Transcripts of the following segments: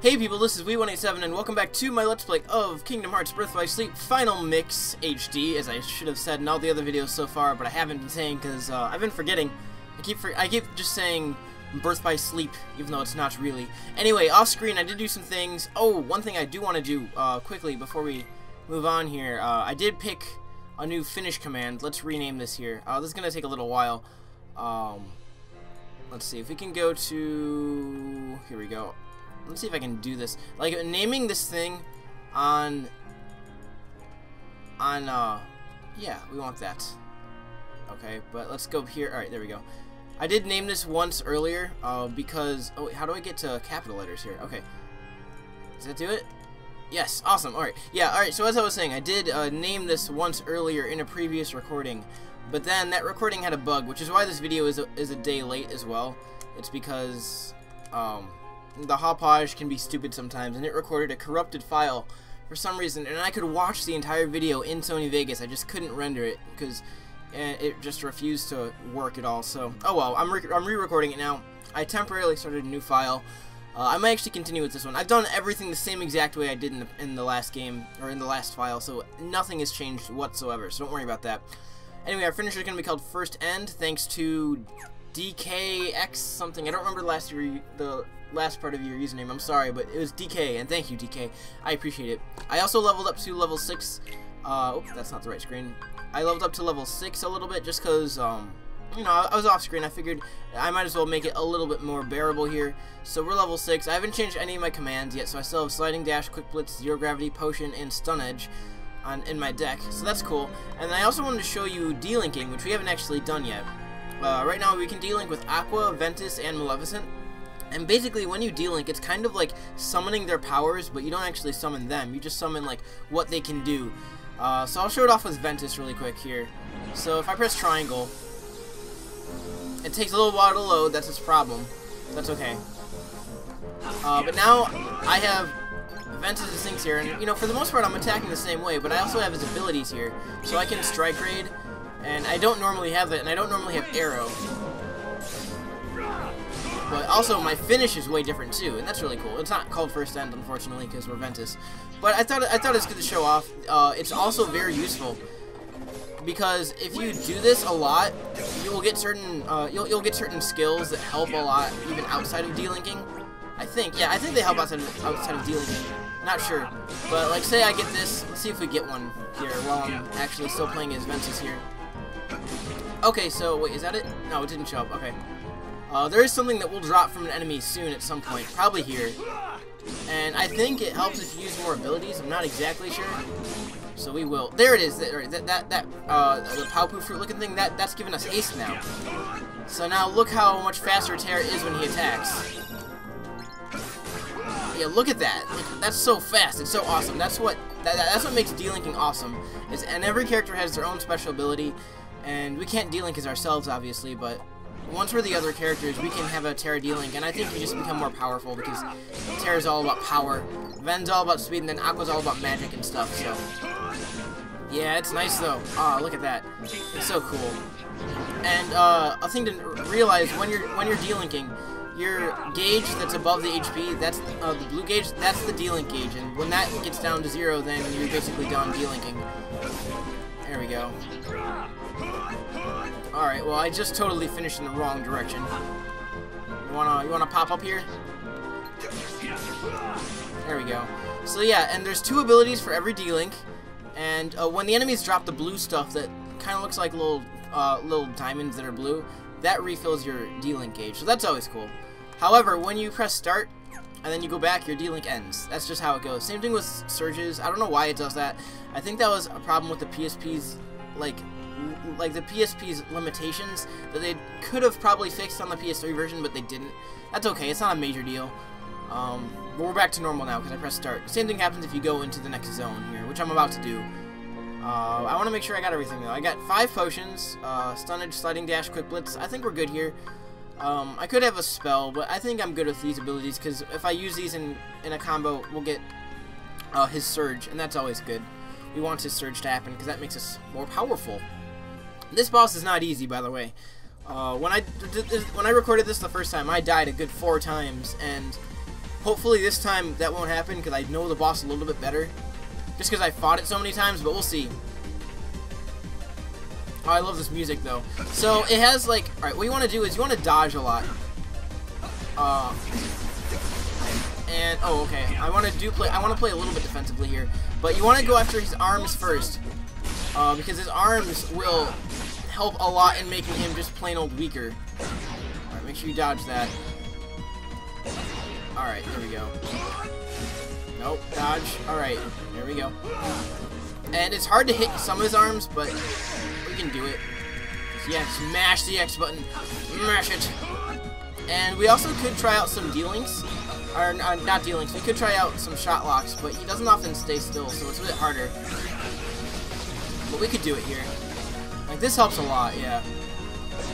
Hey people, this is We187 and welcome back to my Let's Play of Kingdom Hearts Birth by Sleep Final Mix HD, as I should have said in all the other videos so far, but I haven't been saying because I've been forgetting. I keep just saying Birth by Sleep, even though it's not really. Anyway, off screen I did do some things. Oh, one thing I do want to do quickly before we move on here. I did pick a new finish command. Let's rename this here. This is going to take a little while. Let's see if we can go to... Here we go. Let's see if I can do this. Like, naming this thing on, yeah, we want that. Okay, but let's go here. Alright, there we go. I did name this once earlier, because, oh, how do I get to capital letters here? Okay. Does that do it? Yes, awesome, alright. Yeah, alright, so as I was saying, I did name this once earlier in a previous recording, but then that recording had a bug, which is why this video is a day late as well. It's because, the hoppage can be stupid sometimes, and it recorded a corrupted file for some reason, and I could watch the entire video in Sony Vegas. I just couldn't render it because it just refused to work at all. So, oh well, I'm re-recording it now. I temporarily started a new file. I might actually continue with this one. I've done everything the same exact way I did in the last game, or in the last file, so nothing has changed whatsoever, so don't worry about that. Anyway, our finisher is going to be called First End, thanks to DKX something. I don't remember the last part of your username. I'm sorry, but it was DK, and thank you, DK. I appreciate it. I also leveled up to level 6. Oops, that's not the right screen. I leveled up to level 6 a little bit just because, you know, I was off screen. I figured I might as well make it a little bit more bearable here. So we're level 6. I haven't changed any of my commands yet, so I still have Sliding Dash, Quick Blitz, Zero Gravity, Potion, and Stun Edge in my deck. So that's cool. And I also wanted to show you delinking, which we haven't actually done yet. Right now we can delink with Aqua, Ventus, and Maleficent. And basically, when you delink, it's kind of like summoning their powers, but you don't actually summon them. You just summon, like, what they can do. So I'll show it off with Ventus really quick here. So if I press triangle, it takes a little while to load. That's its problem. That's okay. But now I have Ventus' things here, and, you know, for the most part, I'm attacking the same way, but I also have his abilities here. So I can Strike Raid, and I don't normally have that, and I don't normally have Arrow. But also, my finish is way different too, and that's really cool. It's not called First End, unfortunately, because we're Ventus. But I thought it was good to show off. It's also very useful because if you do this a lot, you will get certain you'll get certain skills that help a lot, even outside of delinking. I think they help outside of delinking. Not sure, but like, say I get this. Let's see if we get one here while I'm actually still playing as Ventus here. Okay, so wait, is that it? No, it didn't show up. Okay. There is something that will drop from an enemy soon at some point, probably here. And I think it helps if you use more abilities. I'm not exactly sure. So we will. There it is. The Paupu fruit looking thing, that's giving us haste now. So now look how much faster Terra is when he attacks. Yeah, look at that. Look, that's so fast. It's so awesome. That's what makes delinking awesome. And every character has their own special ability, and we can't delink as ourselves, obviously, but once we're the other characters, we can have a Terra delink, and I think we just become more powerful because Terra's all about power, Ven's all about speed, and then Aqua's all about magic and stuff, so. Yeah, it's nice though. Ah, look at that. It's so cool. And a thing to realize when you're delinking, your gauge that's above the HP, that's the blue gauge, that's the delink gauge, and when that gets down to 0, then you're basically done delinking. There we go. Alright, well, I just totally finished in the wrong direction. You wanna pop up here? There we go. So yeah, and there's 2 abilities for every delink, and when the enemies drop the blue stuff that kind of looks like little diamonds that are blue, that refills your delink gauge, so that's always cool. However, when you press start, and then you go back, your delink ends. That's just how it goes. Same thing with surges. I don't know why it does that. I think that was a problem with the PSP's, like the PSP's limitations that they could have probably fixed on the PS3 version, but they didn't. That's okay, it's not a major deal. But we're back to normal now because I pressed start. Same thing happens if you go into the next zone here, which I'm about to do. I want to make sure I got everything though. I got 5 potions, Stun Edge, Sliding Dash, Quick Blitz. I think we're good here. I could have a spell, but I think I'm good with these abilities because if I use these in a combo, we'll get his Surge, and that's always good. We want his Surge to happen because that makes us more powerful. This boss is not easy, by the way. When I recorded this the first time, I died a good 4 times, and Hopefully this time that won't happen, because I know the boss a little bit better. Just because I fought it so many times, but we'll see. Oh, I love this music, though. So, it has, like... Alright, what you want to do is you want to dodge a lot. And... Oh, okay. I want to play a little bit defensively here. But you want to go after his arms first. Because his arms will help a lot in making him just plain old weaker. Alright, make sure you dodge that. Alright, there we go. Nope, dodge. Alright, there we go. And it's hard to hit some of his arms, but we can do it. Just, yeah, smash the X button. Smash it. And we also could try out some D-links. Or, not D-links. We could try out some shot locks, but he doesn't often stay still, so it's a bit harder. But we could do it here. Like, this helps a lot, yeah.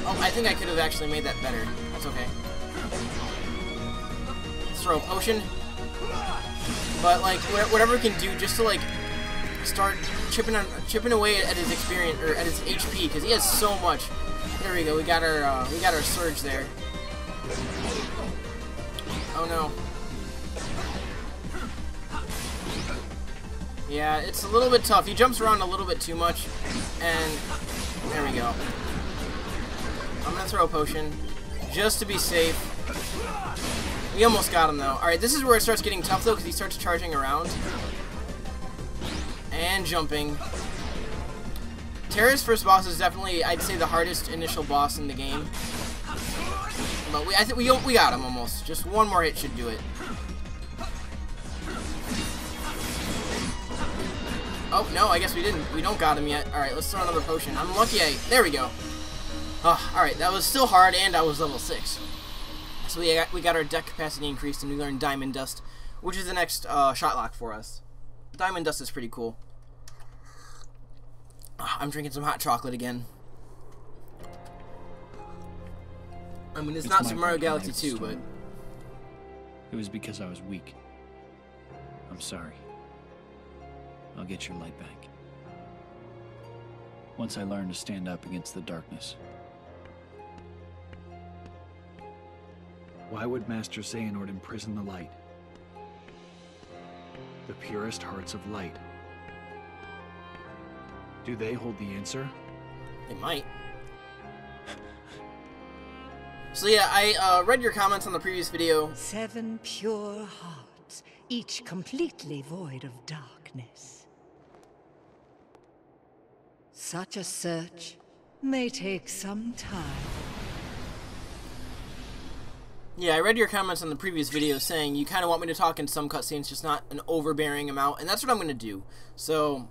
Oh, I think I could have actually made that better. That's okay. Let's throw a potion. But, like, whatever we can do just to, like, start chipping away at his experience, or at his HP, because he has so much. There we go. We got our surge there. Oh no. Yeah, it's a little bit tough. He jumps around a little bit too much, and there we go. I'm gonna throw a potion just to be safe. We almost got him though. Alright, this is where it starts getting tough though, because he starts charging around. And jumping. Terra's first boss is definitely, I'd say, the hardest initial boss in the game. But I think we got him almost. Just one more hit should do it. Oh, no, I guess we didn't. We don't got him yet. Alright, let's throw another potion. I'm lucky there we go. Oh, alright, that was still hard, and I was level 6. So we got our deck capacity increased, and we learned Diamond Dust, which is the next shot lock for us. Diamond Dust is pretty cool. I'm drinking some hot chocolate again. I mean, it's not Super Mario Galaxy 2, but... It was because I was weak. I'm sorry. I'll get your light back. Once I learn to stand up against the darkness. Why would Master Xehanort imprison the light? The purest hearts of light. Do they hold the answer? They might. So yeah, I read your comments on the previous video. 7 pure hearts, each completely void of darkness. Such a search may take some time. Yeah, I read your comments on the previous video saying you kind of want me to talk in some cutscenes, just not an overbearing amount, and that's what I'm going to do. So,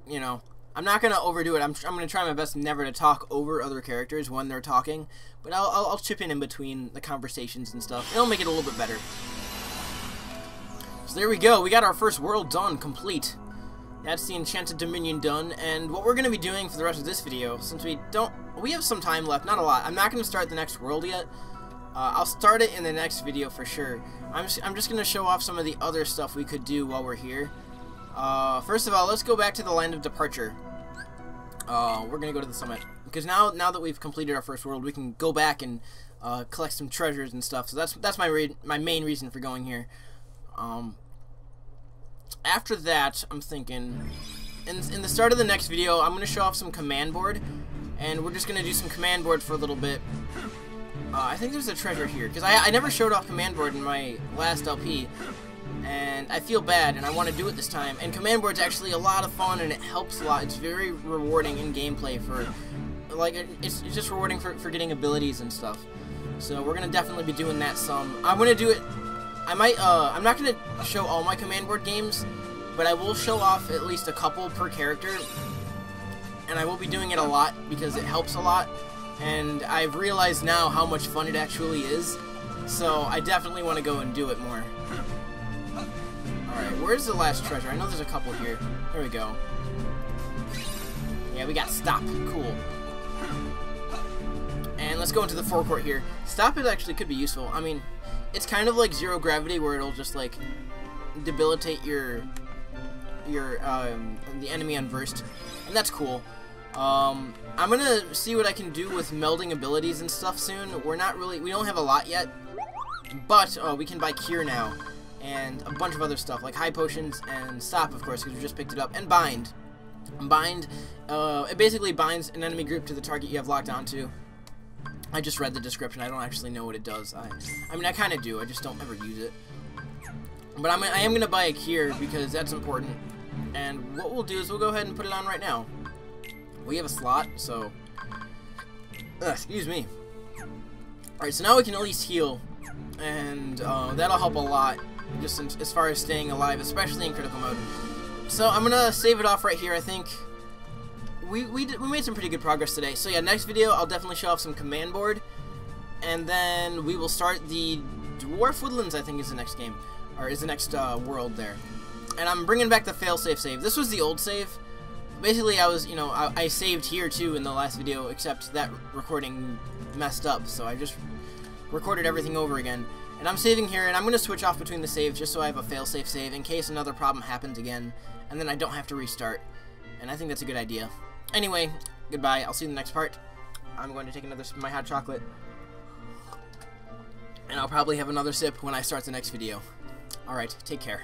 you know, I'm not going to overdo it. I'm going to try my best never to talk over other characters when they're talking, but I'll chip in between the conversations and stuff. It'll make it a little bit better. So there we go. We got our first world done, complete. That's the Enchanted Dominion done, and what we're going to be doing for the rest of this video, since we have some time left, not a lot. I'm not going to start the next world yet. I'll start it in the next video for sure. I'm just going to show off some of the other stuff we could do while we're here. First of all, let's go back to the Land of Departure. We're going to go to the summit. Because now that we've completed our first world, we can go back and collect some treasures and stuff. So that's my main reason for going here. After that, I'm thinking, in the start of the next video, I'm going to show off some command board. And we're just going to do some command board for a little bit. I think there's a treasure here, because I never showed off command board in my last LP, and I feel bad, and I want to do it this time. And command board's actually a lot of fun, and it helps a lot. It's very rewarding in gameplay for, like, it's just rewarding for getting abilities and stuff. So we're gonna definitely be doing that some. I'm gonna do it. I'm not gonna show all my command board games, but I will show off at least a couple per character, and I will be doing it a lot because it helps a lot. And I've realized now how much fun it actually is, so I definitely want to go and do it more. Alright, where's the last treasure? I know there's a couple here. There we go. Yeah, we got stop. Cool. And let's go into the forecourt here. Stop it actually could be useful. I mean, it's kind of like zero gravity, where it'll just like debilitate the enemy unversed, and that's cool. I'm gonna see what I can do with melding abilities and stuff soon. We don't have a lot yet, but we can buy cure now, and a bunch of other stuff, like high potions and stop, of course, because we just picked it up, and bind. Bind, it basically binds an enemy group to the target you have locked onto. I just read the description. I don't actually know what it does. I mean, I kind of do. I just don't ever use it. But I am going to buy a cure because that's important. And what we'll do is we'll go ahead and put it on right now. We have a slot, so... excuse me. Alright, so now we can at least heal. And that'll help a lot. Just as far as staying alive, especially in critical mode. So I'm going to save it off right here, I think. We made some pretty good progress today. So yeah, next video I'll definitely show off some command board, and then we will start the Dwarf Woodlands. I think is the next game, or is the next world there. And I'm bringing back the failsafe save. This was the old save. Basically, I saved here too in the last video, except that recording messed up, so I just recorded everything over again. And I'm saving here, and I'm going to switch off between the saves just so I have a failsafe save in case another problem happens again, and then I don't have to restart. And I think that's a good idea. Anyway, goodbye. I'll see you in the next part. I'm going to take another sip of my hot chocolate. And I'll probably have another sip when I start the next video. Alright, take care.